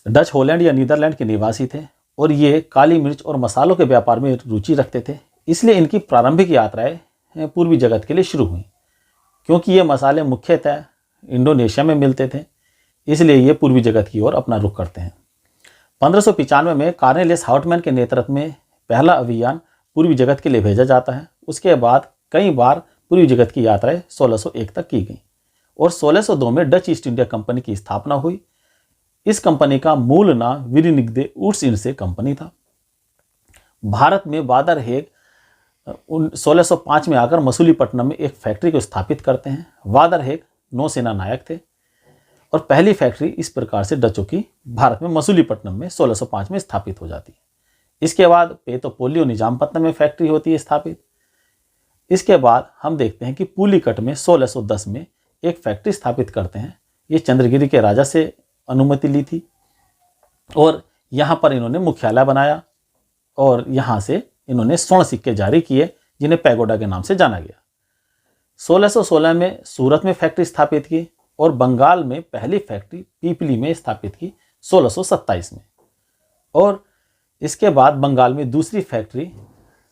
Dutch Holland या Netherlands के निवासी थे और ये काली मिर्च और मसालों के व्यापार में रुचि रखते थे। इसलिए इनकी प्रारंभिक यात्राएं पूर्वी जगत के लिए शुरू हुई। क्योंकि ये मसाले मुख्यतः इंडोनेशिया में मिलते थे, इसलिए ये पूर्वी जगत की ओर अपना रुख करते हैं। 1595 में कॉर्नेलियस हाउटमैन के नेतृत्व में पहला अभियान पूर्वी जगत के लिए भेजा जाता है। उसके बाद कई बार पूर्वी जगत की यात्राएं 1601 तक की गई और 1602 में डच ईस्ट इंडिया कंपनी की स्थापना हुई। इस कंपनी का मूल नाम विरिनिग्दे ऊट्स इंडसे कंपनी था। भारत में बादर हेग 1605 में आकर मसूलीपट्टनम में एक फैक्ट्री को स्थापित करते हैं। बादर हेग नौसेना नायक थे और पहली फैक्ट्री इस प्रकार से डचों की भारत में मसूलीपट्टनम में 1605 में स्थापित हो जाती है। इसके बाद पेतोपोलियो निजामपट्टनम में फैक्ट्री होती है स्थापित। इसके बाद हम देखते हैं कि पुलिकट में 1610 में एक फैक्ट्री स्थापित करते हैं। ये चंद्रगिरी के राजा से अनुमति ली थी और यहाँ पर इन्होंने मुख्यालय बनाया और यहाँ से इन्होंने स्वर्ण सिक्के जारी किए जिन्हें पैगोडा के नाम से जाना गया। 1616 में सूरत में फैक्ट्री स्थापित की और बंगाल में पहली फैक्ट्री पीपली में स्थापित की 1627 में। और इसके बाद बंगाल में दूसरी फैक्ट्री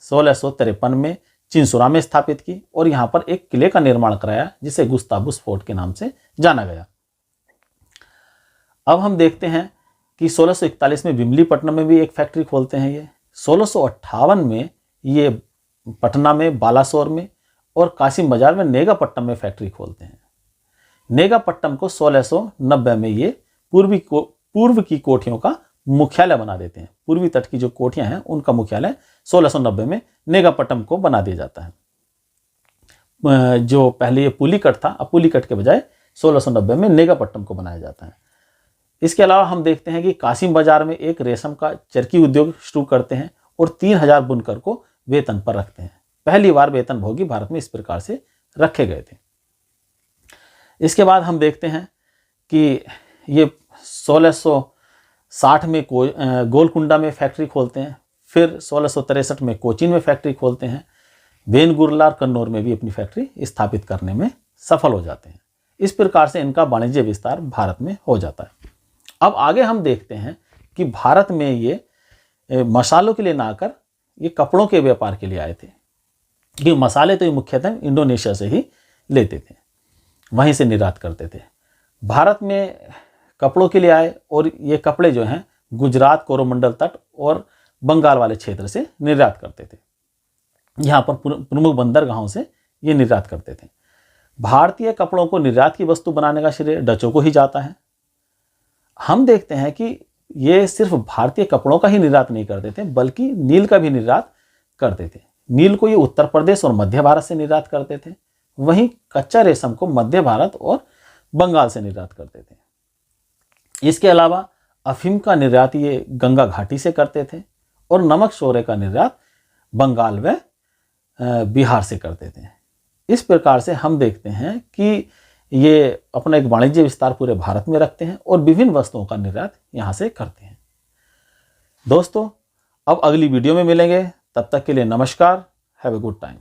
1653 में चिंसुरा में स्थापित की और यहाँ पर एक किले का निर्माण कराया जिसे गुस्ताबुस फोर्ट के नाम से जाना गया। अब हम देखते हैं कि 1641 में विमलीपट्टनम में भी एक फैक्ट्री खोलते हैं ये। 1658 में ये पटना में, बालासोर में और कासिम बाजार में नेगापट्टनम में फैक्ट्री खोलते हैं। नेगापट्टनम को 1690 में ये पूर्व की कोठियों का मुख्यालय बना देते हैं। पूर्वी तट की जो कोठियां हैं उनका मुख्यालय 1690 में नेगापट्टनम को बना दिया जाता है। जो पहले ये पुलिकट था, अब पुलिकट के बजाय 1690 में नेगापट्टनम को बनाया जाता है। इसके अलावा हम देखते हैं कि कासिम बाजार में एक रेशम का चरखी उद्योग शुरू करते हैं और 3000 बुनकर को वेतन पर रखते हैं। पहली बार वेतनभोगी भारत में इस प्रकार से रखे गए थे। इसके बाद हम देखते हैं कि ये 1660 में गोलकुंडा में फैक्ट्री खोलते हैं। फिर 1663 में कोचीन में फैक्ट्री खोलते हैं। वेनगुरला और कन्नौर में भी अपनी फैक्ट्री स्थापित करने में सफल हो जाते हैं। इस प्रकार से इनका वाणिज्य विस्तार भारत में हो जाता है। अब आगे हम देखते हैं कि भारत में ये मसालों के लिए ना आकर ये कपड़ों के व्यापार के लिए आए थे। कि मसाले तो ये मुख्यतः इंडोनेशिया से ही लेते थे, वहीं से निर्यात करते थे। भारत में कपड़ों के लिए आए और ये कपड़े जो हैं गुजरात, कोरोमंडल तट और बंगाल वाले क्षेत्र से निर्यात करते थे। यहाँ पर प्रमुख बंदरगाहों से ये निर्यात करते थे। भारतीय कपड़ों को निर्यात की वस्तु बनाने का श्रेय डचों को ही जाता है। हम देखते हैं कि ये सिर्फ भारतीय कपड़ों का ही निर्यात नहीं करते थे बल्कि नील का भी निर्यात करते थे। नील को ये उत्तर प्रदेश और मध्य भारत से निर्यात करते थे, वहीं कच्चा रेशम को मध्य भारत और बंगाल से निर्यात करते थे। इसके अलावा अफीम का निर्यात ये गंगा घाटी से करते थे और नमक शोरे का निर्यात बंगाल व बिहार से करते थे। इस प्रकार से हम देखते हैं कि ये अपना एक वाणिज्य विस्तार पूरे भारत में रखते हैं और विभिन्न वस्तुओं का निर्यात यहाँ से करते हैं। दोस्तों, अब अगली वीडियो में मिलेंगे, तब तक के लिए नमस्कार। Have a good time.